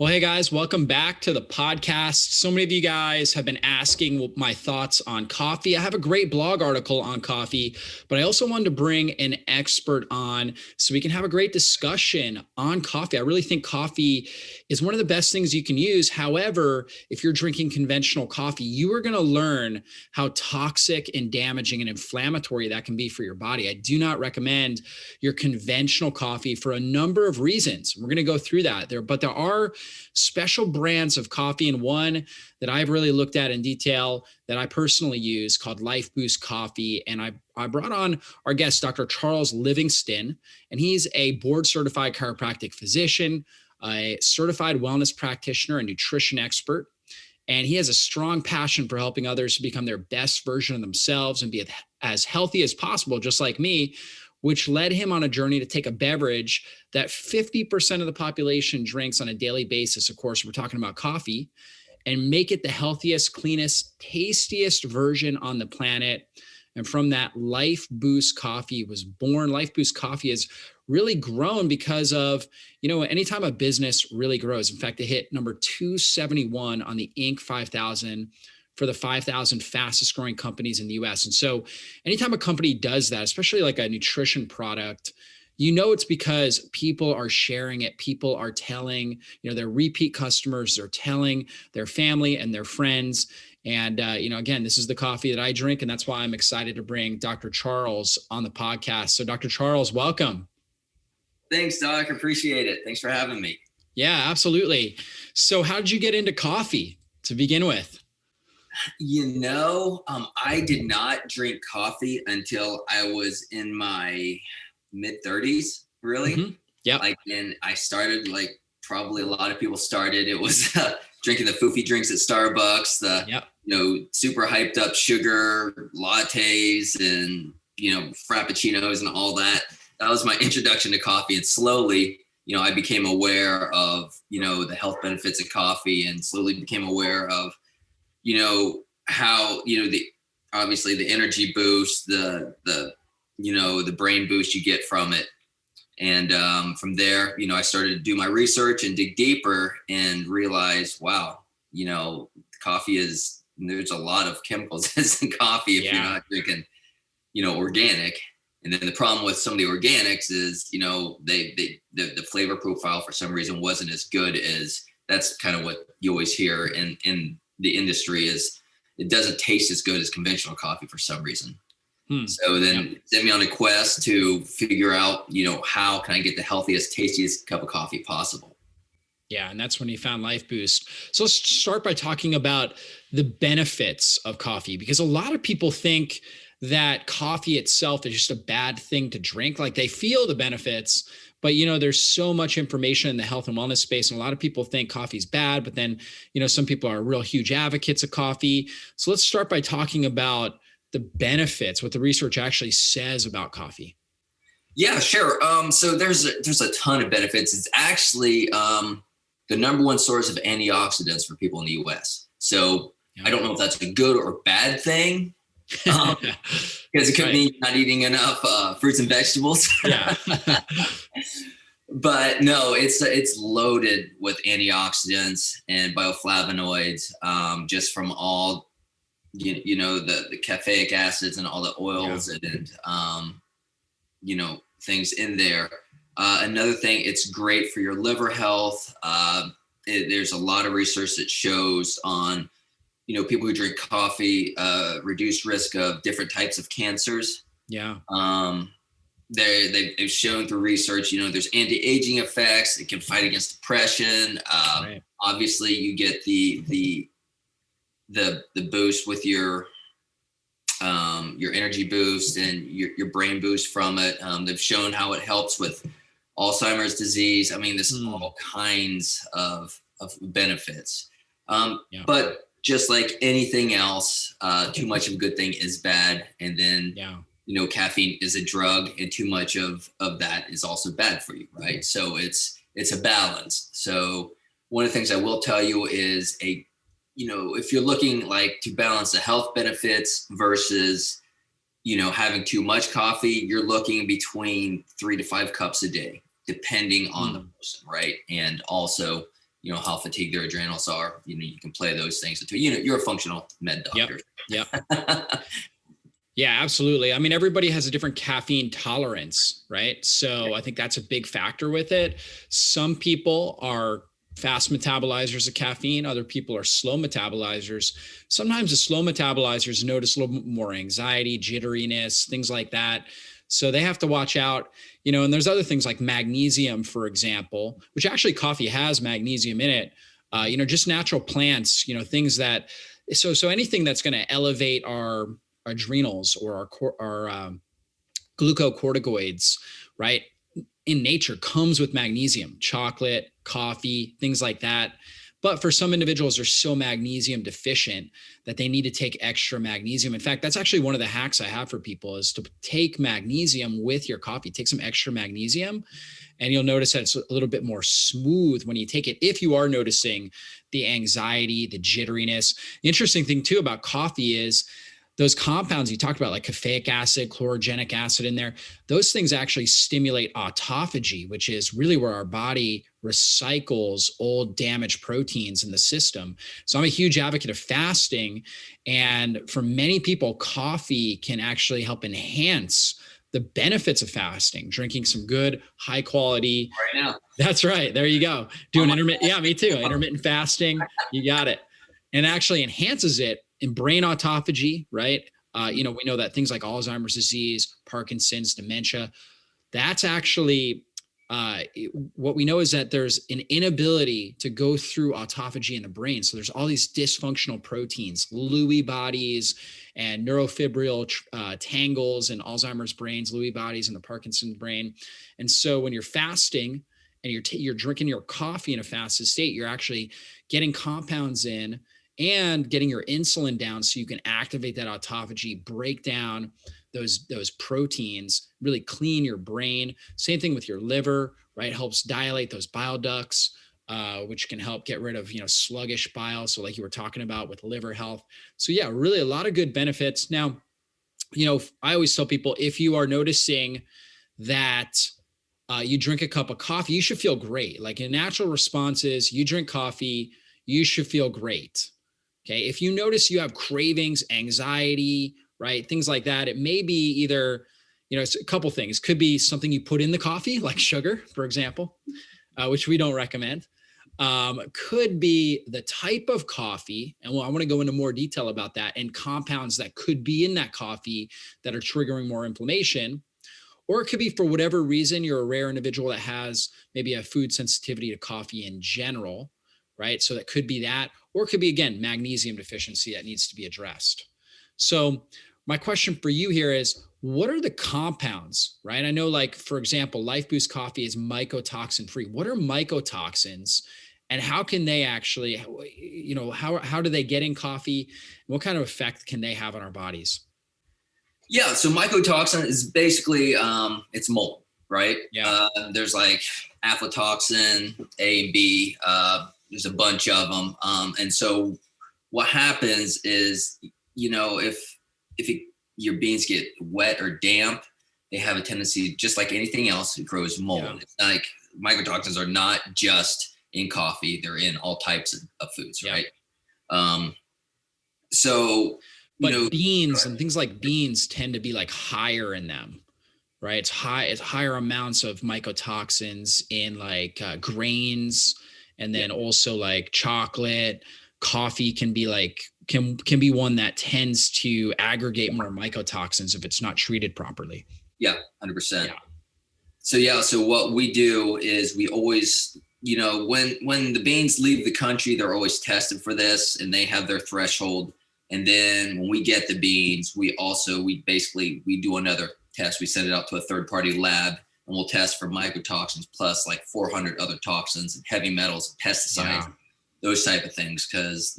Well, hey guys, welcome back to the podcast. So many of you guys have been asking my thoughts on coffee. I have a great blog article on coffee, but I also wanted to bring an expert on so we can have a great discussion on coffee. I really think coffee is one of the best things you can use. However, if you're drinking conventional coffee, you are going to learn how toxic and damaging and inflammatory that can be for your body. I do not recommend your conventional coffee for a number of reasons. We're going to go through that there, but there are special brands of coffee, and one that I've really looked at in detail that I personally use called Lifeboost Coffee. And I brought on our guest, Dr. Charles Livingston, and he's a board certified chiropractic physician, a certified wellness practitioner, and nutrition expert. And he has a strong passion for helping others to become their best version of themselves and be as healthy as possible, just like me, which led him on a journey to take a beverage that 50% of the population drinks on a daily basis. Of course, we're talking about coffee, and make it the healthiest, cleanest, tastiest version on the planet. And from that, Lifeboost Coffee was born. Lifeboost Coffee has really grown because of, anytime a business really grows. In fact, it hit number 271 on the Inc. 5000 for the 5,000 fastest growing companies in the US. And so anytime a company does that, especially like a nutrition product, it's because people are sharing it. People are telling, their repeat customers, they're telling their family and their friends. And, again, this is the coffee that I drink. And that's why I'm excited to bring Dr. Charles on the podcast. So Dr. Charles, welcome. Thanks, Doc. Appreciate it. Thanks for having me. Yeah, absolutely. So how did you get into coffee to begin with? I did not drink coffee until I was in my mid-30s, really. Mm-hmm. Yeah. And I started like probably a lot of people started. It was drinking the foofy drinks at Starbucks, super hyped up sugar lattes and, frappuccinos and all that. That was my introduction to coffee. And slowly, I became aware of, the health benefits of coffee, and slowly became aware of, how, obviously the energy boost, the brain boost you get from it. And from there, I started to do my research and dig deeper and realize, wow, coffee there's a lot of chemicals in coffee if you're not drinking, organic. And then the problem with some of the organics is, the flavor profile for some reason wasn't as good as, that's kind of what you always hear in the industry, is it doesn't taste as good as conventional coffee for some reason. So then sent me on a quest to figure out, how can I get the healthiest, tastiest cup of coffee possible? Yeah. And that's when you found Lifeboost. So let's start by talking about the benefits of coffee, because a lot of people think that coffee itself is just a bad thing to drink. Like they feel the benefits, but there's so much information in the health and wellness space. And a lot of people think coffee's bad, but then, some people are real huge advocates of coffee. So let's start by talking about the benefits, what the research actually says about coffee. Yeah, sure. So there's a ton of benefits. It's actually the number one source of antioxidants for people in the US. So I don't know if that's a good or bad thing. Because it could mean not eating enough fruits and vegetables. Yeah. But no, it's loaded with antioxidants and bioflavonoids, just from all, the caffeic acids and all the oils and things in there. Another thing, it's great for your liver health. There's a lot of research that shows on, people who drink coffee, reduced risk of different types of cancers. Yeah. They've shown through research, there's anti-aging effects. It can fight against depression. Obviously you get the boost with your energy boost and your brain boost from it. They've shown how it helps with Alzheimer's disease. I mean, there's all kinds of benefits. But just like anything else, too much of a good thing is bad. And then, caffeine is a drug, and too much of that is also bad for you, right? So it's a balance. So one of the things I will tell you is if you're looking like to balance the health benefits versus, having too much coffee, you're looking between 3 to 5 cups a day, depending on the person, right? And also, how fatigued their adrenals are. You can play those things into, you're a functional med doctor. Yep. Yeah, absolutely. I mean, everybody has a different caffeine tolerance, right? So I think that's a big factor with it. Some people are fast metabolizers of caffeine. Other people are slow metabolizers. Sometimes the slow metabolizers notice a little bit more anxiety, jitteriness, things like that. So they have to watch out, and there's other things like magnesium, for example, which actually coffee has magnesium in it. Just natural plants, things that, so anything that's going to elevate our adrenals or our glucocorticoids, right, in nature comes with magnesium, chocolate, coffee, things like that. But for some individuals, they're so magnesium deficient that they need to take extra magnesium. In fact, that's actually one of the hacks I have for people is to take magnesium with your coffee. Take some extra magnesium, and you'll notice that it's a little bit more smooth when you take it. If you are noticing the anxiety, the jitteriness. The interesting thing too about coffee is those compounds you talked about, like caffeic acid, chlorogenic acid in there, those things actually stimulate autophagy, which is really where our body recycles old damaged proteins in the system. So I'm a huge advocate of fasting. And for many people, coffee can actually help enhance the benefits of fasting, drinking some good, high quality. Right now. That's right. There you go. Doing intermittent. Yeah, me too. Intermittent fasting. You got it. And actually enhances it in brain autophagy, right? We know that things like Alzheimer's disease, Parkinson's, dementia, that's actually what we know is that there's an inability to go through autophagy in the brain. So there's all these dysfunctional proteins, Lewy bodies and neurofibril tangles in Alzheimer's brains, Lewy bodies in the Parkinson's brain. And so when you're fasting and you're drinking your coffee in a fasted state, you're actually getting compounds in and getting your insulin down so you can activate that autophagy, break down those proteins, really clean your brain. Same thing with your liver, right? Helps dilate those bile ducts, which can help get rid of, sluggish bile. So like you were talking about with liver health. So yeah, really a lot of good benefits. Now, I always tell people, if you are noticing that you drink a cup of coffee, you should feel great. Like a natural response is you drink coffee, you should feel great. Okay. If you notice you have cravings, anxiety, right, things like that, it may be either, it's a couple things. Could be something you put in the coffee, like sugar, for example, which we don't recommend. Could be the type of coffee. And I want to go into more detail about that and compounds that could be in that coffee that are triggering more inflammation. Or it could be for whatever reason, you're a rare individual that has maybe a food sensitivity to coffee in general, right? So that could be that, or it could be, again, magnesium deficiency that needs to be addressed. So my question for you here is, what are the compounds, right? I know, like, for example, Lifeboost Coffee is mycotoxin free. What are mycotoxins and how can they actually, how do they get in coffee? What kind of effect can they have on our bodies? Yeah. So mycotoxin is basically, it's mold, right? Yeah. There's like aflatoxin, A and B, there's a bunch of them. And so what happens is, if your beans get wet or damp, they have a tendency, just like anything else, it grows mold. Yeah. It's like mycotoxins are not just in coffee; they're in all types of foods, right? But beans and things like beans tend to be like higher in them, right? It's higher amounts of mycotoxins in like grains, and then also like chocolate. Coffee can be like can be one that tends to aggregate more mycotoxins if it's not treated properly. Yeah, 100%. Yeah. So what we do is we always, when the beans leave the country, they're always tested for this and they have their threshold. And then when we get the beans, we do another test. We send it out to a third-party lab and we'll test for mycotoxins plus like 400 other toxins and heavy metals and pesticides, those type of things. Because,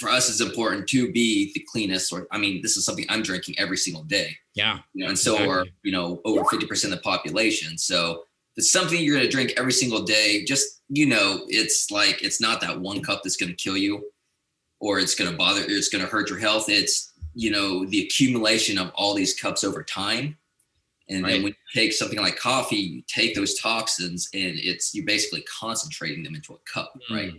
for us, it's important to be the cleanest. This is something I'm drinking every single day. Yeah. And so are, over 50% of the population. So if it's something you're going to drink every single day, just, it's like, it's not that one cup that's going to kill you or it's going to it's going to hurt your health. It's, the accumulation of all these cups over time And then when you take something like coffee, you take those toxins and you're basically concentrating them into a cup, right?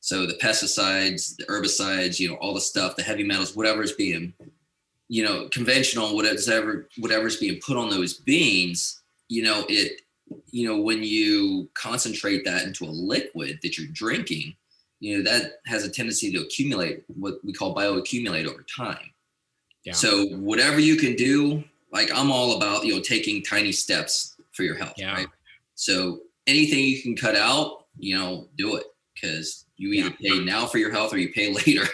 So the pesticides, the herbicides, all the stuff, the heavy metals, whatever is being, conventional, whatever's being put on those beans, when you concentrate that into a liquid that you're drinking, that has a tendency to accumulate, what we call bioaccumulate over time. Yeah. So whatever you can do, like I'm all about, taking tiny steps for your health, right? So anything you can cut out, do it, because you either pay now for your health or you pay later.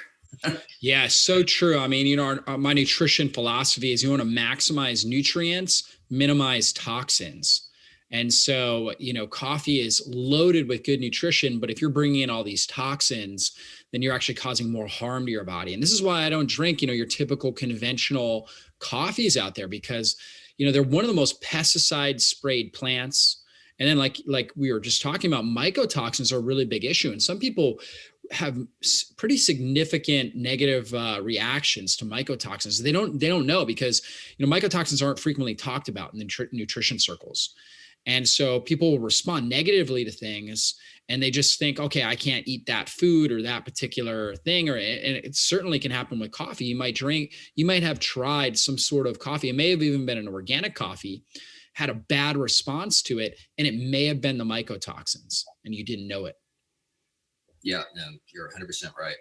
Yeah, so true. I mean, my nutrition philosophy is you want to maximize nutrients, minimize toxins. And so, coffee is loaded with good nutrition, but if you're bringing in all these toxins, then you're actually causing more harm to your body. And this is why I don't drink, your typical conventional coffees out there, because, they're one of the most pesticide sprayed plants. And then like we were just talking about, mycotoxins are a really big issue. And some people have pretty significant negative reactions to mycotoxins. They don't know because, mycotoxins aren't frequently talked about in the nutrition circles. And so people will respond negatively to things and they just think, okay, I can't eat that food or that particular thing. And it certainly can happen with coffee. You might have tried some sort of coffee. It may have even been an organic coffee, had a bad response to it, and it may have been the mycotoxins and you didn't know it. Yeah, no, you're 100% right.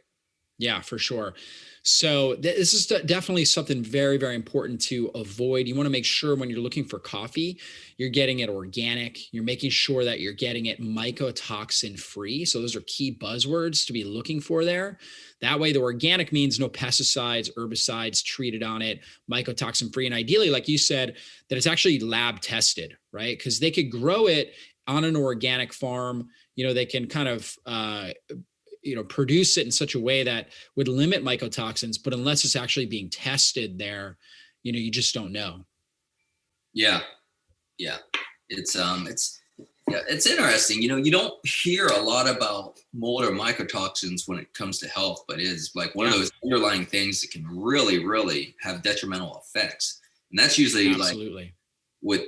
Yeah, for sure. So this is definitely something very, very important to avoid. You want to make sure when you're looking for coffee, you're getting it organic. You're making sure that you're getting it mycotoxin free. So those are key buzzwords to be looking for there. That way, the organic means no pesticides, herbicides treated on it, mycotoxin free. And ideally, like you said, that it's actually lab tested, right? Because they could grow it on an organic farm. They can kind of, produce it in such a way that would limit mycotoxins, but unless it's actually being tested there, you just don't know. Yeah. It's interesting. You don't hear a lot about mold or mycotoxins when it comes to health, but it is like one of those underlying things that can really, really have detrimental effects. And that's usually like with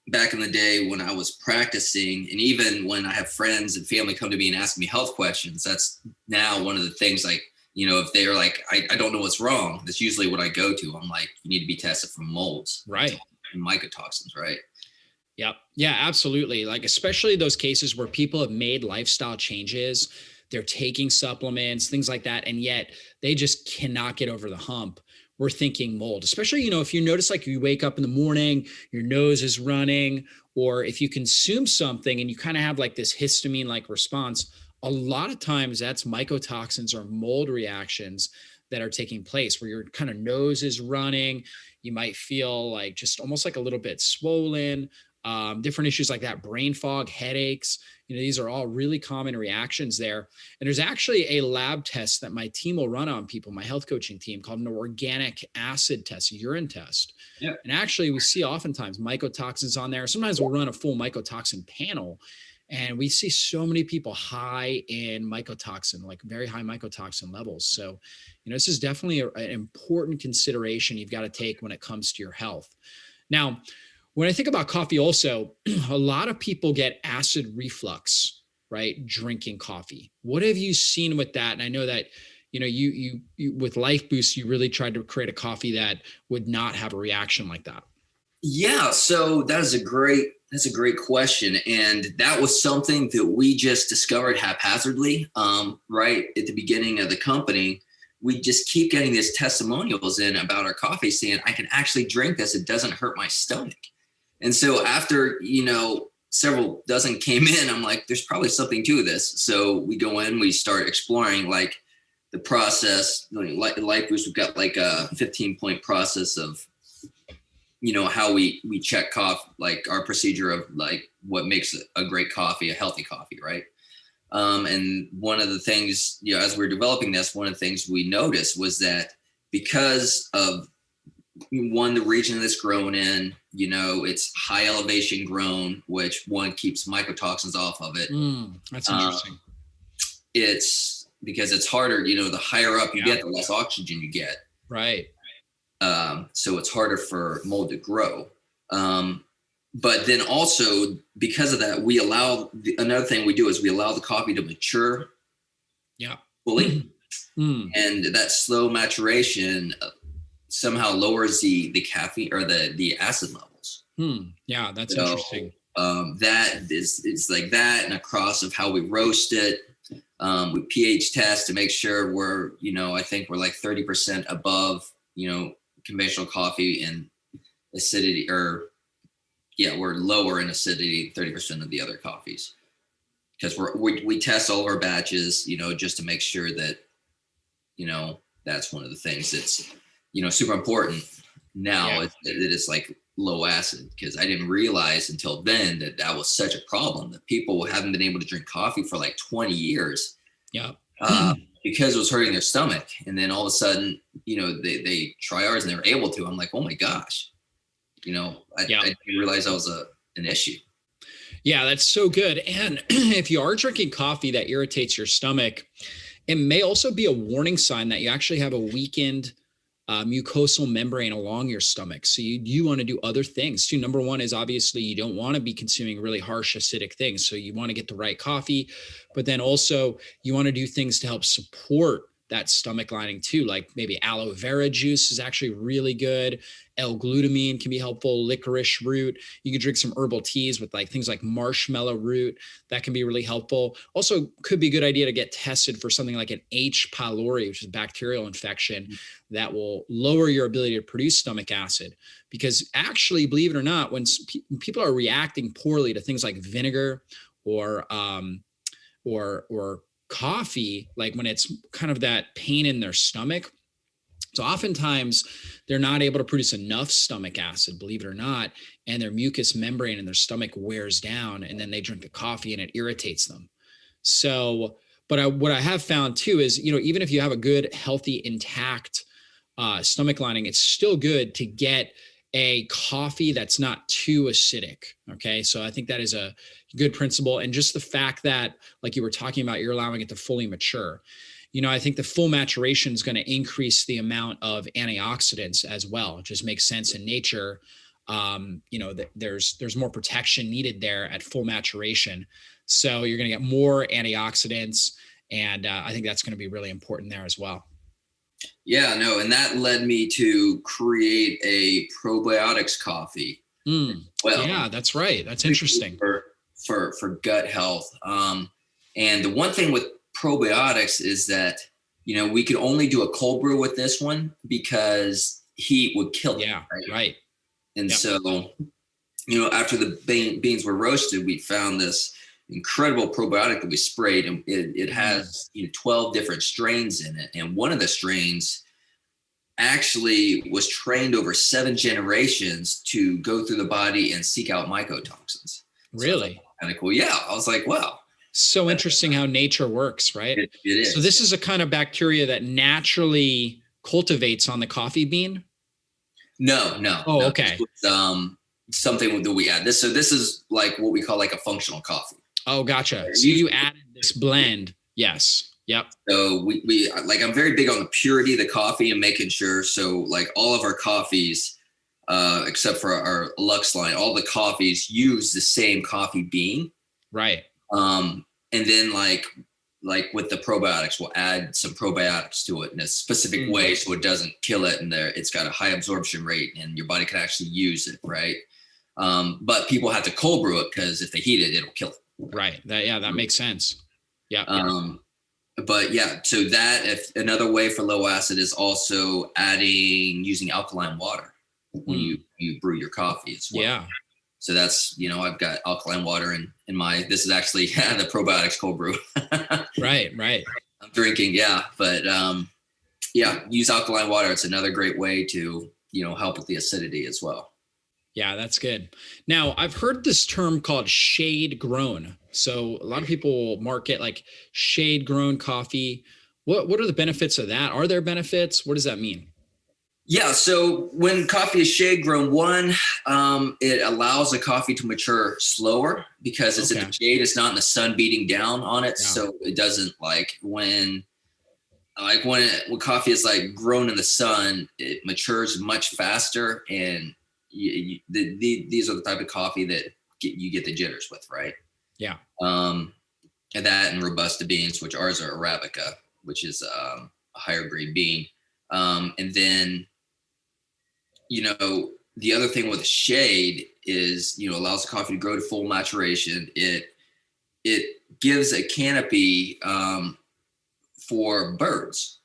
back in the day when I was practicing, and even when I have friends and family come to me and ask me health questions, that's now one of the things, like, if they're like, I don't know what's wrong, that's usually what I go to. I'm like, you need to be tested for molds. Right. And mycotoxins, right? Yep. Yeah, absolutely. Like, especially those cases where people have made lifestyle changes, they're taking supplements, things like that, and yet they just cannot get over the hump. We're thinking mold, especially, if you notice, like you wake up in the morning, your nose is running, or if you consume something and you kind of have like this histamine-like response, a lot of times that's mycotoxins or mold reactions that are taking place where your kind of nose is running. You might feel like just almost like a little bit swollen, different issues like that, brain fog, headaches. These are all really common reactions there. And there's actually a lab test that my team will run on people, my health coaching team, called an organic acid test, a urine test. Yeah. And actually we see oftentimes mycotoxins on there. Sometimes we'll run a full mycotoxin panel and we see so many people high in mycotoxin, like very high mycotoxin levels. So, this is definitely an important consideration you've got to take when it comes to your health. Now, when I think about coffee also, a lot of people get acid reflux, right? Drinking coffee. What have you seen with that? And I know that, you with Lifeboost, you really tried to create a coffee that would not have a reaction like that. Yeah. So that's a great question. And that was something that we just discovered haphazardly, right at the beginning of the company. We just keep getting these testimonials in about our coffee saying, I can actually drink this. It doesn't hurt my stomach. And so after, several dozen came in, I'm like, there's probably something to this. So we go in, we start exploring like the process, like Lifeboost, we've got like a 15-point process of, how we check coffee, like our procedure of like what makes a great coffee, a healthy coffee. Right. And one of the things, as we're developing this, one of the things we noticed was that because of the region that's grown in, it's high elevation grown, which one keeps mycotoxins off of it. That's interesting. It's because it's harder, the higher up you get, the less oxygen you get. Right. So it's harder for mold to grow. But then also because of that, another thing we do is we allow the coffee to mature fully. And that slow maturation somehow lowers the caffeine or the acid levels. Yeah, that's interesting. It's like that, and a cross of how we roast it. We pH test to make sure we're, I think we're like 30% above, conventional coffee and acidity, or we're lower in acidity, 30% of the other coffees, because we test all of our batches, just to make sure that, that's one of the things that's, super important now. It is like low acid, because I didn't realize until then that was such a problem, that people haven't been able to drink coffee for like 20 years. Because it was hurting their stomach. And then all of a sudden, they try ours and they were able to. I'm like, oh my gosh, I didn't realize that was an issue. Yeah, that's so good. And if you are drinking coffee that irritates your stomach, it may also be a warning sign that you actually have a weakened mucosal membrane along your stomach. So you want to do other things too. Number one is obviously you don't want to be consuming really harsh acidic things. So you want to get the right coffee, but then also you want to do things to help support that stomach lining too. Like maybe aloe vera juice is actually really good. L-glutamine can be helpful. Licorice root. You can drink some herbal teas with like things like marshmallow root. That can be really helpful. Also could be a good idea to get tested for something like an H. pylori, which is a bacterial infection that will lower your ability to produce stomach acid. Because actually, believe it or not, when people are reacting poorly to things like vinegar or coffee, like when it's kind of that pain in their stomach. So oftentimes they're not able to produce enough stomach acid, believe it or not, and their mucous membrane in their stomach wears down, and then they drink the coffee and it irritates them. So, but what I have found too is, even if you have a good, healthy, intact stomach lining, it's still good to get a coffee that's not too acidic. Okay. So I think that is a good principle. And just the fact that, like you were talking about, you're allowing it to fully mature. I think the full maturation is going to increase the amount of antioxidants as well. It just makes sense in nature. That there's more protection needed there at full maturation. So you're going to get more antioxidants. And I think that's going to be really important there as well. Yeah, no. And that led me to create a probiotics coffee. Well, yeah, that's right. That's interesting. For gut health. And the one thing with probiotics is that, we could only do a cold brew with this one because heat would kill it. Yeah, right. And so, after the beans were roasted, we found this incredible probiotic that we sprayed, and it has 12 different strains in it. And one of the strains actually was trained over 7 generations to go through the body and seek out mycotoxins. Really? Kind of cool. Yeah. I was like, wow. So interesting how nature works, right? It is. So this is a kind of bacteria that naturally cultivates on the coffee bean? No. Oh, no. Okay. Something that we add. So this is like what we call like a functional coffee. Oh, gotcha. So you added this blend. Yes. Yep. So we like, I'm very big on the purity of the coffee and making sure. So like all of our coffees, except for our Lux line, all the coffees use the same coffee bean. Right. And then like with the probiotics, we'll add some probiotics to it in a specific way so it doesn't kill it, and it's got a high absorption rate and your body can actually use it, right? But people have to cold brew it because if they heat it, it'll kill it. Right. That makes sense. Yeah. But yeah, so if another way for low acid is also using alkaline water when you brew your coffee as well. Yeah. So that's, I've got alkaline water in this is actually the probiotics cold brew. Right. I'm drinking. Yeah. But use alkaline water. It's another great way to, help with the acidity as well. Yeah, that's good. Now, I've heard this term called shade grown. So a lot of people market like shade grown coffee. What are the benefits of that? Are there benefits? What does that mean? Yeah. So when coffee is shade grown, it allows the coffee to mature slower because it's in the shade. It's not in the sun beating down on it. Yeah. So it doesn't when coffee is like grown in the sun, it matures much faster and these are the type of coffee that you get the jitters with, right? Yeah. And that and Robusta beans, which ours are Arabica, which is a higher grade bean. And then, the other thing with shade is, allows the coffee to grow to full maturation. It gives a canopy for birds.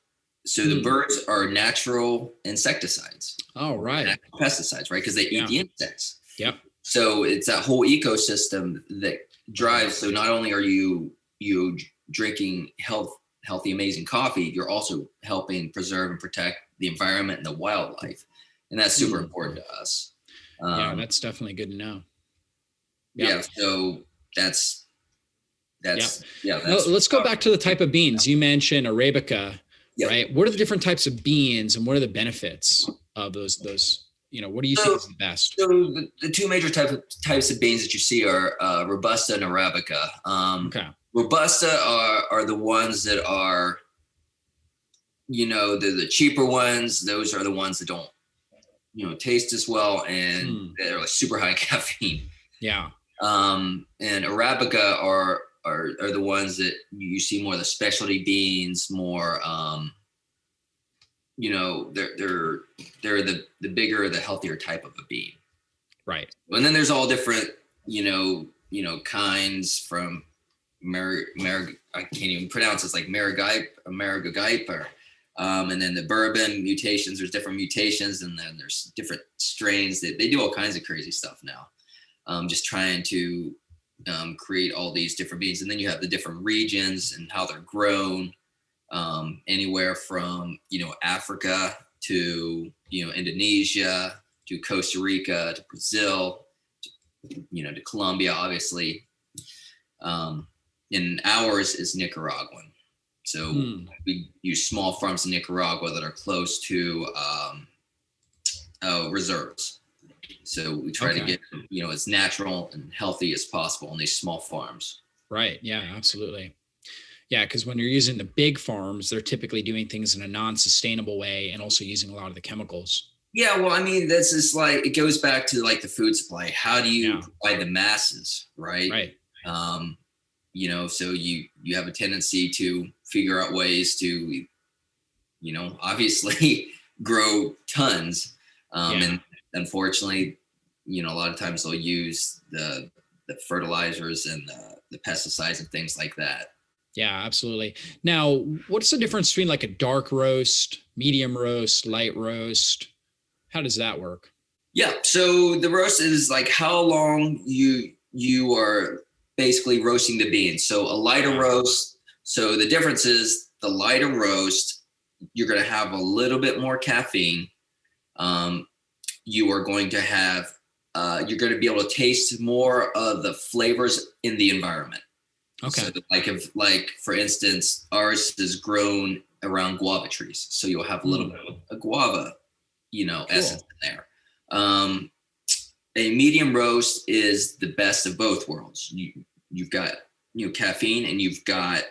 So the birds are natural insecticides. Oh, right. Natural pesticides, right? Because they eat the insects. Yep. So it's that whole ecosystem that drives. So not only are you drinking healthy, amazing coffee, you're also helping preserve and protect the environment and the wildlife. And that's super important to us. Yeah, that's definitely good to know. Yeah. So that's let's go back to the type of beans. You mentioned Arabica, right? What are the different types of beans and what are the benefits of those? What do you think is the best? So the two major types of beans that you see are Robusta and Arabica. Okay. Robusta are the ones that are, the cheaper ones. Those are the ones that don't, taste as well, and they're like super high in caffeine. Yeah. And Arabica are the ones that you see more of the specialty beans, more, they're the bigger, the healthier type of a bean. Right. And then there's all different, kinds from I can't even pronounce it. It's like Marigogype, or and then the bourbon mutations, there's different mutations, and then there's different strains that they do all kinds of crazy stuff now. Just trying to create all these different beans. And then you have the different regions and how they're grown, anywhere from, Africa to, Indonesia, to Costa Rica, to Brazil, to Colombia, obviously. And ours is Nicaraguan. So we use small farms in Nicaragua that are close to reserves. So we try to get, as natural and healthy as possible on these small farms. Right. Yeah, absolutely. Yeah, because when you're using the big farms, they're typically doing things in a non-sustainable way and also using a lot of the chemicals. Yeah, well, I mean, this is like, it goes back to like the food supply. How do you provide the masses, right? Right. So you have a tendency to figure out ways to, obviously grow tons. And unfortunately, a lot of times they'll use the fertilizers and the pesticides and things like that. Yeah, absolutely. Now, what's the difference between like a dark roast, medium roast, light roast? How does that work? Yeah. So the roast is like how long you are basically roasting the beans. So a lighter roast. So the difference is the lighter roast, you're going to have a little bit more caffeine. You are going to have, you're going to be able to taste more of the flavors in the environment. Okay. So for instance, ours is grown around guava trees. So you'll have a little bit of a guava, essence in there. A medium roast is the best of both worlds. You've got, caffeine, and you've got,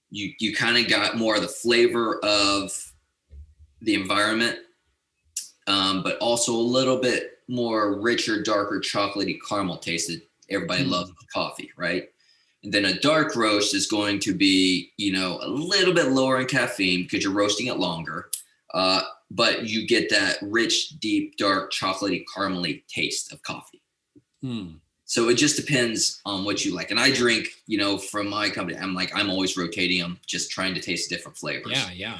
you kind of got more of the flavor of the environment, but also a little bit more richer, darker, chocolatey caramel taste that everybody loves with coffee, right? And then a dark roast is going to be, a little bit lower in caffeine because you're roasting it longer, but you get that rich, deep, dark, chocolatey, caramely taste of coffee. So it just depends on what you like. And I drink, from my company, I'm always rotating them, just trying to taste different flavors. Yeah.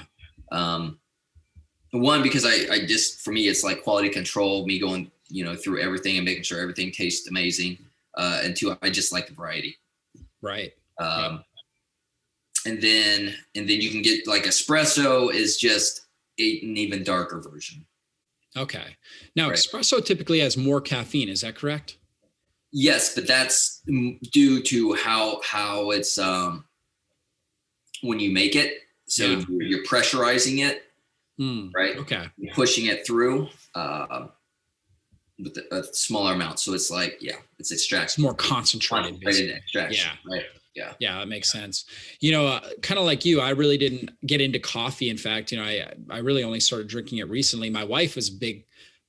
One, because I just, for me, it's like quality control, me going, through everything and making sure everything tastes amazing. And two, I just like the variety. Right. And then you can get like espresso is just an even darker version. Okay. Now, espresso typically has more caffeine. Is that correct? Yes, but that's due to how it's when you make it. So you're pressurizing it, right? Okay. You're pushing it through with a smaller amount. So it's like, it's extraction. It's more concentrated. Extraction. Yeah. Right. Yeah, that makes sense. Kind of like you, I really didn't get into coffee. In fact, I really only started drinking it recently. My wife was a big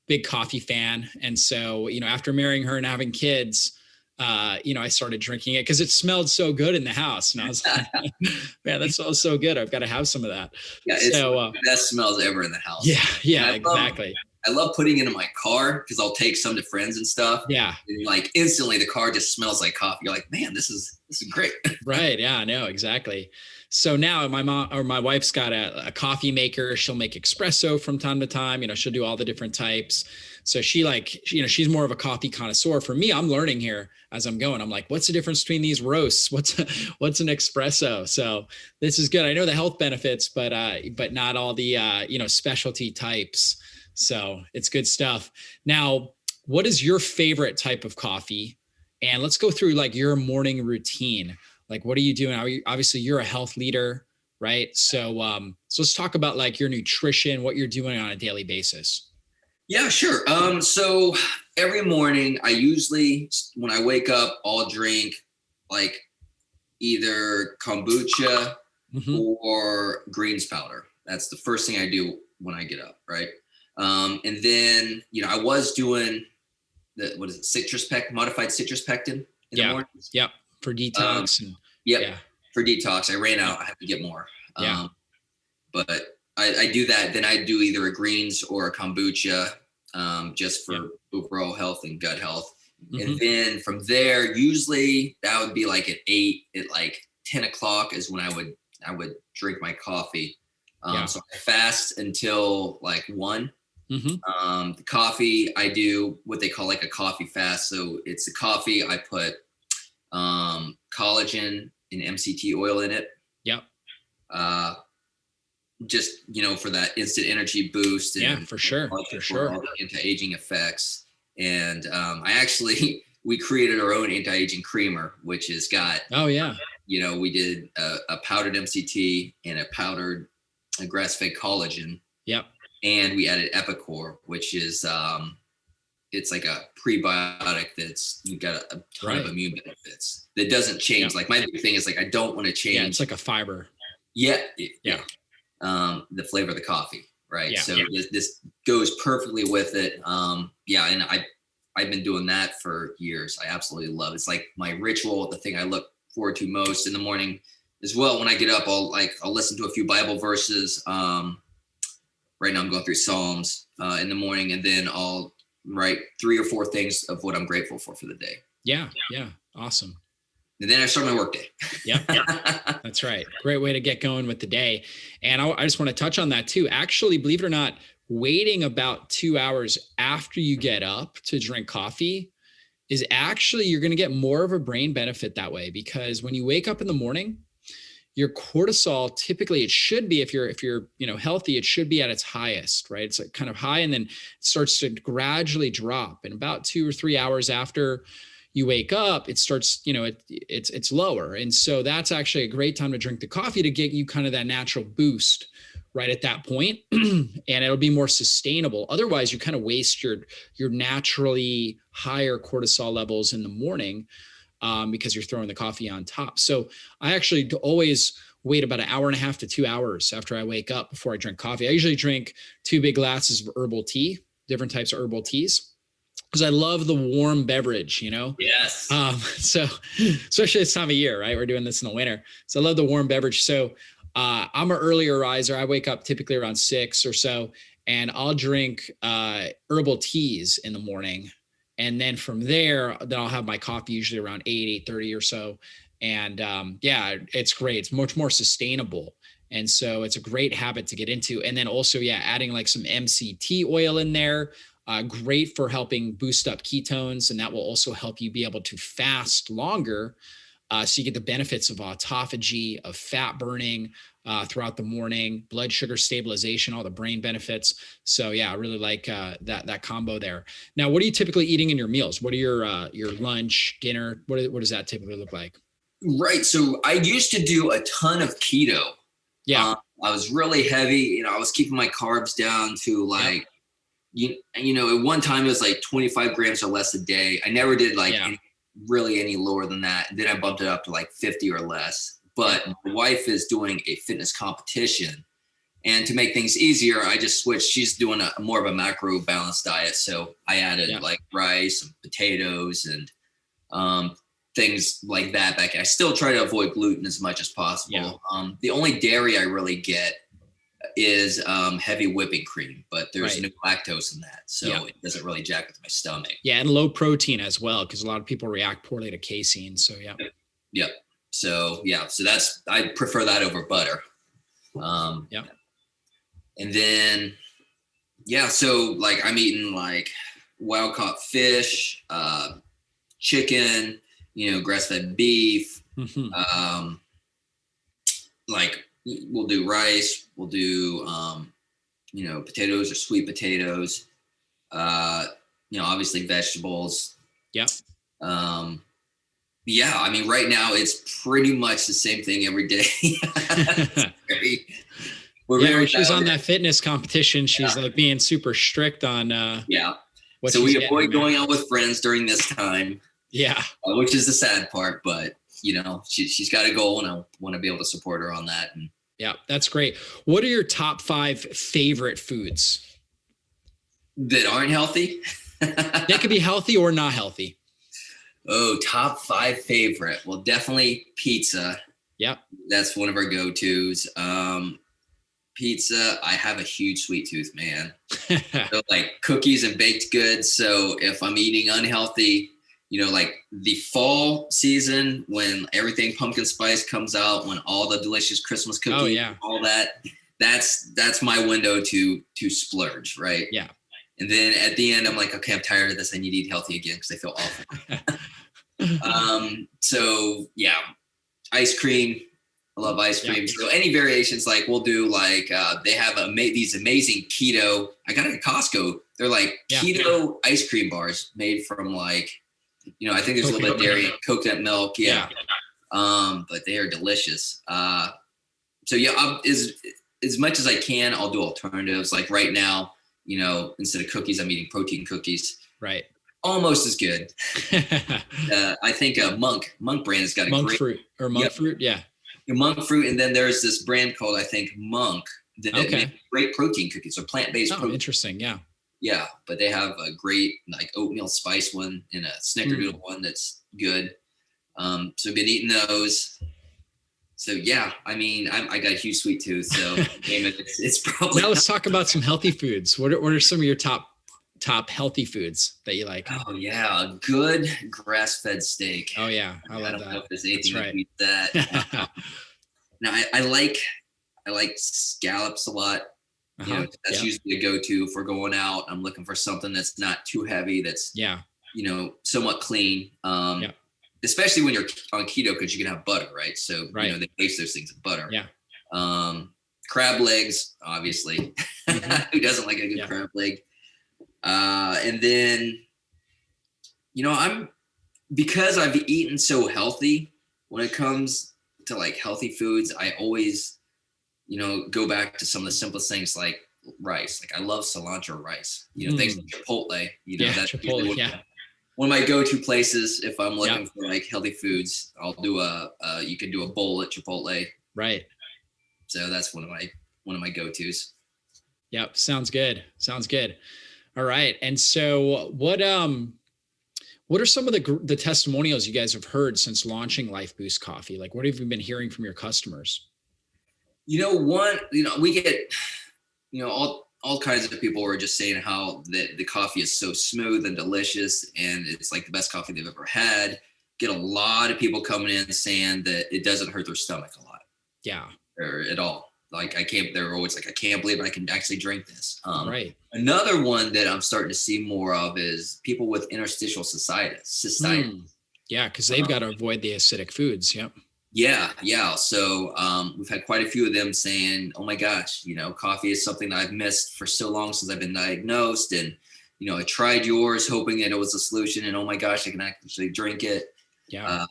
big coffee fan. And so, after marrying her and having kids, I started drinking it because it smelled so good in the house. And I was like, man, that smells so good. I've got to have some of that. Yeah, it's one of the best smells ever in the house. Yeah, exactly. I love putting it in my car because I'll take some to friends and stuff. Yeah. And like instantly the car just smells like coffee. You're like, man, this is great. Right. Yeah, no, exactly. So now my wife's got a coffee maker. She'll make espresso from time to time. She'll do all the different types. So she's more of a coffee connoisseur. For me, I'm learning here as I'm going. I'm like, what's the difference between these roasts? What's an espresso? So this is good. I know the health benefits, but not all the specialty types. So it's good stuff. Now, what is your favorite type of coffee? And let's go through like your morning routine. Like, what are you doing? Obviously, you're a health leader, right? So let's talk about like your nutrition, what you're doing on a daily basis. Yeah, sure. So every morning I usually, when I wake up, I'll drink like either kombucha or greens powder. That's the first thing I do when I get up. Right. And then, I was doing modified citrus pectin in the morning. Yep. For detox. For detox. I ran out. I have to get more. But I do that. Then I do either a greens or a kombucha, just for overall health and gut health. And then from there, usually that would be like at 10 o'clock is when I would drink my coffee. So I fast until like 1. The coffee, I do what they call like a coffee fast. So it's the coffee, I put collagen and MCT oil in it. Yep. Just, for that instant energy boost. And, for sure. All the anti-aging effects. And we created our own anti-aging creamer, which has got, we did a powdered MCT and a grass-fed collagen. Yep. And we added Epicor, which is, it's like a prebiotic that's got a ton of immune benefits that doesn't change. Like my big thing is like, I don't want to change. Yeah, it's like a fiber. Yeah. The flavor of the coffee. Right. Yeah, so this goes perfectly with it. And I've been doing that for years. I absolutely love it. It's like my ritual, the thing I look forward to most in the morning as well. When I get up, I'll listen to a few Bible verses. Right now I'm going through Psalms in the morning, and then I'll write 3 or 4 things of what I'm grateful for the day. Yeah. Awesome. And then I start my workday. Yeah, that's right. Great way to get going with the day. And I just want to touch on that too. Actually, believe it or not, waiting about 2 hours after you get up to drink coffee is actually, you're going to get more of a brain benefit that way, because when you wake up in the morning, your cortisol, typically it should be, if you're healthy, it should be at its highest, right? It's like kind of high, and then it starts to gradually drop. And about 2 or 3 hours after you wake up, it starts, it's lower. And so that's actually a great time to drink the coffee to get you kind of that natural boost right at that point. And it'll be more sustainable. Otherwise, you kind of waste your naturally higher cortisol levels in the morning, because you're throwing the coffee on top. So I actually always wait about 1.5 hours to 2 hours after I wake up before I drink coffee. I usually drink 2 big glasses of herbal tea, different types of herbal teas, because I love the warm beverage, Yes. So especially this time of year, right? We're doing this in the winter. So I love the warm beverage. So I'm an earlier riser. I wake up typically around 6 or so, and I'll drink herbal teas in the morning. And then from there, then I'll have my coffee usually around 8:30 or so. And it's great. It's much more sustainable. And so it's a great habit to get into. And then also, adding like some MCT oil in there, great for helping boost up ketones. And that will also help you be able to fast longer. So you get the benefits of autophagy, of fat burning throughout the morning, blood sugar stabilization, all the brain benefits. So I really like that combo there. Now, what are you typically eating in your meals? What are your lunch, dinner? What does that typically look like? Right. So I used to do a ton of keto. Yeah. I was really heavy. I was keeping my carbs down to like, at one time it was like 25 grams or less a day. I never did any lower than that. And then I bumped it up to like 50 or less. But my wife is doing a fitness competition, And to make things easier, I just switched. She's doing a more of a macro balanced diet. So I added like rice and potatoes and things like that. I still try to avoid gluten as much as possible. The only dairy I really get is heavy whipping cream, but there's no lactose in that. So it doesn't really jack with my stomach. Yeah. And low protein as well, because a lot of people react poorly to casein. So Yep. So I prefer that over butter. And then, so like I'm eating like wild caught fish, chicken, grass-fed beef. Like we'll do rice, we'll do, potatoes or sweet potatoes, obviously vegetables. I mean, right now it's pretty much the same thing every day. When she's on that fitness competition, she's like being super strict on so we avoid going out with friends during this time, which is the sad part, but she's got a goal and I want to be able to support her on that. And that's great. What are your top 5 favorite foods that aren't healthy? They could be healthy or not healthy. Oh, top 5 favorite. Well, definitely pizza. That's one of our go-tos. Pizza, I have a huge sweet tooth, man. So like cookies and baked goods. So if I'm eating unhealthy, like the fall season when everything pumpkin spice comes out, when all the delicious Christmas cookies, all that's my window to splurge, right? And then at the end, I'm like, okay, I'm tired of this. I need to eat healthy again because I feel awful. Ice cream. I love ice cream. So any variations, like we'll do like, they have these amazing keto, I got it at Costco. They're like keto ice cream bars made from like, I think there's a little bit of dairy and coconut milk. But they are delicious. As much as I can, I'll do alternatives. Like right now, instead of cookies, I'm eating protein cookies. Right. Almost as good. I think Monk brand has got a monk great fruit or monk fruit. Monk fruit, and then there's this brand called, I think, Monk that makes great protein cookies or plant-based protein. Interesting. But they have a great like oatmeal spice one and a snickerdoodle one that's good. So I've been eating those. So I mean, I got a huge sweet tooth, so it's probably. Now let's talk about some healthy foods. What are some of your top healthy foods that you like? Oh yeah, a good grass-fed steak. Oh yeah, I love don't that. know if there's anything that beats that. Now I like scallops a lot. That's usually a go-to if we're going out. I'm looking for something that's not too heavy. That's somewhat clean. Especially when you're on keto, because you can have butter, right? So they taste those things in butter. Crab legs, obviously. Who doesn't like a good crab leg? And then, because I've eaten so healthy, when it comes to like healthy foods, I always, go back to some of the simplest things like rice. Like I love cilantro rice, things like Chipotle, that's Chipotle, one of my go-to places. If I'm looking for like healthy foods, I'll do you can do a bowl at Chipotle. Right. So that's one of my go-tos. Yep. Sounds good. All right. And so what are some of the testimonials you guys have heard since launching Lifeboost Coffee? Like, what have you been hearing from your customers? We get, all kinds of people are just saying how the coffee is so smooth and delicious and it's like the best coffee they've ever had. Get a lot of people coming in saying that it doesn't hurt their stomach a lot. Or at all. Like they're always like, I can't believe I can actually drink this. Right. Another one that I'm starting to see more of is people with interstitial cystitis. Yeah, because they've got to avoid the acidic foods. Yep. Yeah. So we've had quite a few of them saying, oh my gosh, coffee is something that I've missed for so long since I've been diagnosed. And, I tried yours hoping that it was a solution and oh my gosh, I can actually drink it. Yeah.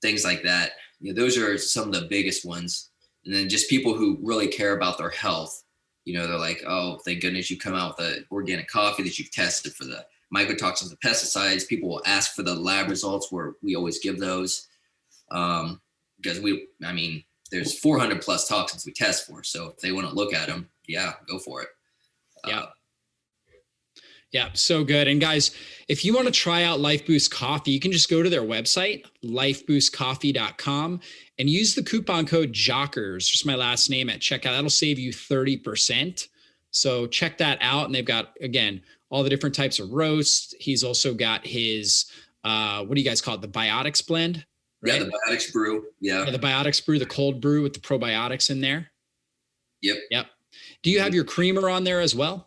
Things like that. Those are some of the biggest ones. And then just people who really care about their health, they're like, oh, thank goodness you come out with the organic coffee that you've tested for the mycotoxins, the pesticides. People will ask for the lab results where we always give those. Because there's 400 plus toxins we test for. So if they want to look at them, yeah, go for it. Yeah. Yeah, so good. And guys, if you want to try out Lifeboost Coffee, you can just go to their website, lifeboostcoffee.com, and use the coupon code Jockers, just my last name, at checkout. That'll save you 30%. So check that out. And they've got, again, all the different types of roasts. He's also got his, what do you guys call it? The Biotics blend, right? Yeah, the Biotics brew. Yeah, the Biotics brew, the cold brew with the probiotics in there. Yep. Do you have your creamer on there as well?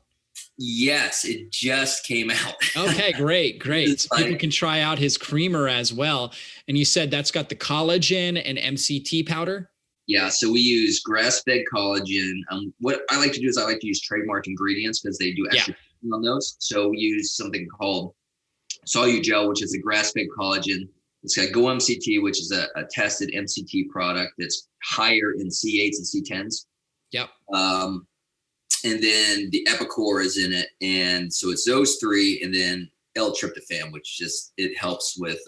Yes, it just came out. Okay, great. So people can try out his creamer as well. And you said that's got the collagen and MCT powder? Yeah, so we use grass-fed collagen. What I like to do is I like to use trademark ingredients because they do extra on those. So we use something called Solugel, which is a grass-fed collagen. It's got Go MCT, which is a tested MCT product that's higher in C8s and C10s. Yep. And then the Epicor is in it. And so it's those three, and then L-tryptophan, which just, it helps with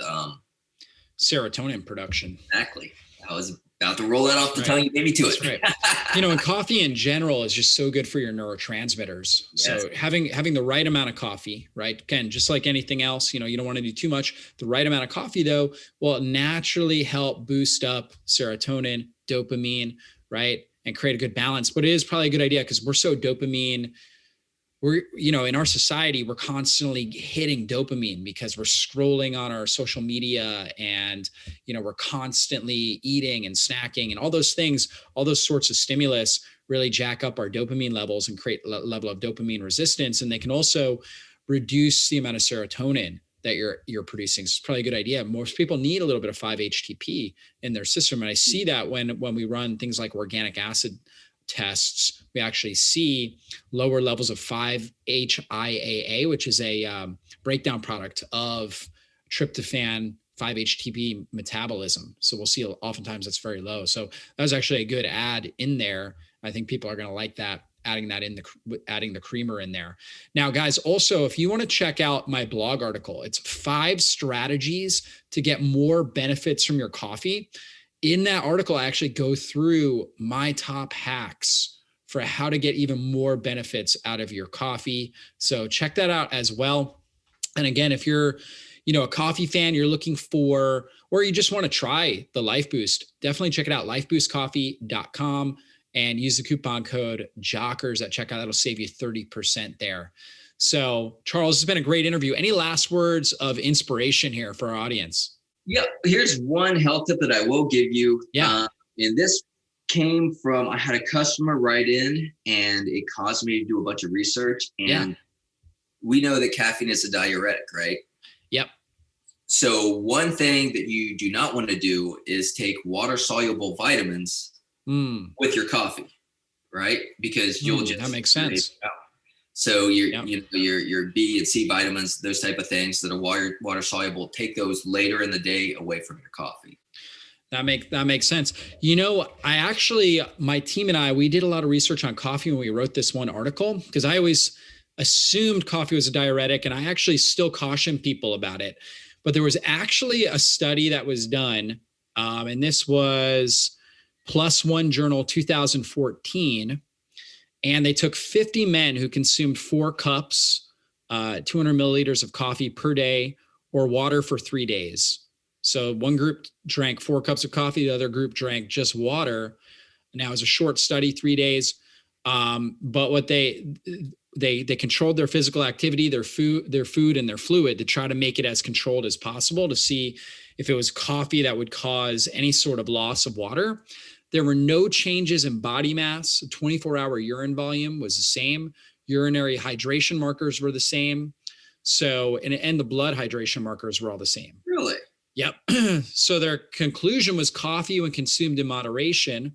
serotonin production. Exactly. I was about to roll that off the tongue. You made me to it. Right. And coffee in general is just so good for your neurotransmitters. Yes. So having the right amount of coffee, right? Again, just like anything else, you don't want to do too much. The right amount of coffee, though, will naturally help boost up serotonin, dopamine, right? And create a good balance. But it is probably a good idea because we're so dopamine. We're, in our society, we're constantly hitting dopamine because we're scrolling on our social media and, we're constantly eating and snacking and all those things, all those sorts of stimulus really jack up our dopamine levels and create a level of dopamine resistance. And they can also reduce the amount of serotonin that you're producing. So it's probably a good idea. Most people need a little bit of 5-HTP in their system. And I see that when we run things like organic acid tests, we actually see lower levels of 5-HIAA, which is a breakdown product of tryptophan 5-HTP metabolism. So we'll see oftentimes that's very low. So that was actually a good add in there. I think people are going to like that. Adding the creamer in there. Now, guys, also, if you want to check out my blog article, it's 5 strategies to get more benefits from your coffee. In that article, I actually go through my top hacks for how to get even more benefits out of your coffee. So check that out as well. And again, if you're, a coffee fan, you're looking for, or you just want to try the Lifeboost, definitely check it out, lifeboostcoffee.com. And use the coupon code Jockers at checkout. That'll save you 30% there. So, Charles, it's been a great interview. Any last words of inspiration here for our audience? Yeah, here's one health tip that I will give you. Yeah. And this came from, I had a customer write in and it caused me to do a bunch of research. And we know that caffeine is a diuretic, right? Yep. So one thing that you do not want to do is take water-soluble vitamins with your coffee, right? Because you'll just, that makes sense. So your B and C vitamins, those type of things that are water soluble, take those later in the day away from your coffee. That makes sense. My team and I, we did a lot of research on coffee when we wrote this one article, because I always assumed coffee was a diuretic, and I actually still caution people about it. But there was actually a study that was done, and this was PLOS ONE Journal 2014, and they took 50 men who consumed 4 cups, 200 milliliters of coffee per day, or water for 3 days. So one group drank 4 cups of coffee, the other group drank just water. Now, it was a short study, 3 days, but what they controlled their physical activity, their food, and their fluid to try to make it as controlled as possible to see if it was coffee that would cause any sort of loss of water. There were no changes in body mass. 24-hour urine volume was the same. Urinary hydration markers were the same. So, and the blood hydration markers were all the same. Really? Yep. So their conclusion was coffee when consumed in moderation.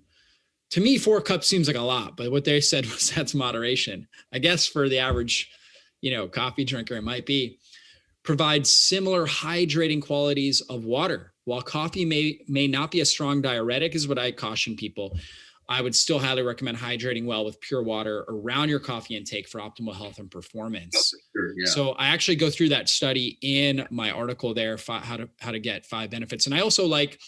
To me, 4 cups seems like a lot, but what they said was that's moderation. I guess for the average, coffee drinker, it might be. Provides similar hydrating qualities of water. While coffee may not be a strong diuretic, is what I caution people, I would still highly recommend hydrating well with pure water around your coffee intake for optimal health and performance. Oh, sure, yeah. So I actually go through that study in my article there, how to get 5 benefits. And I also like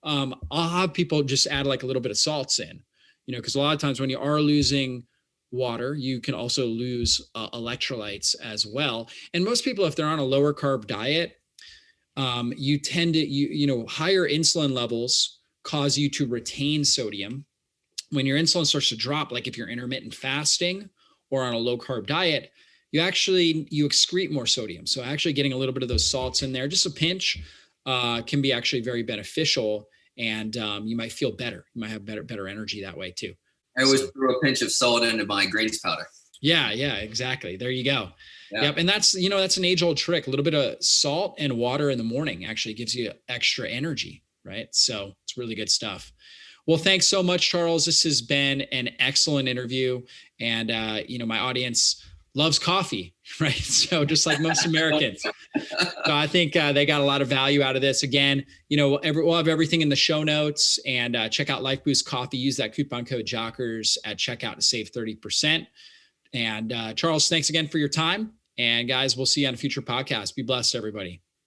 I'll have people just add like a little bit of salts in, because a lot of times when you are losing water, you can also lose electrolytes as well. And most people, if they're on a lower carb diet, you tend to, higher insulin levels cause you to retain sodium. When your insulin starts to drop, like if you're intermittent fasting or on a low carb diet, you excrete more sodium. So actually getting a little bit of those salts in there, just a pinch, can be actually very beneficial. And you might feel better. You might have better energy that way too. I always throw a pinch of salt into my greens powder. Yeah, exactly. There you go. Yeah. Yep. And that's an age old trick. A little bit of salt and water in the morning actually gives you extra energy, right? So it's really good stuff. Well, thanks so much, Charles. This has been an excellent interview. And, my audience loves coffee, right? So just like most Americans. So I think they got a lot of value out of this. Again, we'll have everything in the show notes, and check out Lifeboost Coffee. Use that coupon code Jockers at checkout to save 30%. And Charles, thanks again for your time. And guys, we'll see you on a future podcast. Be blessed, everybody.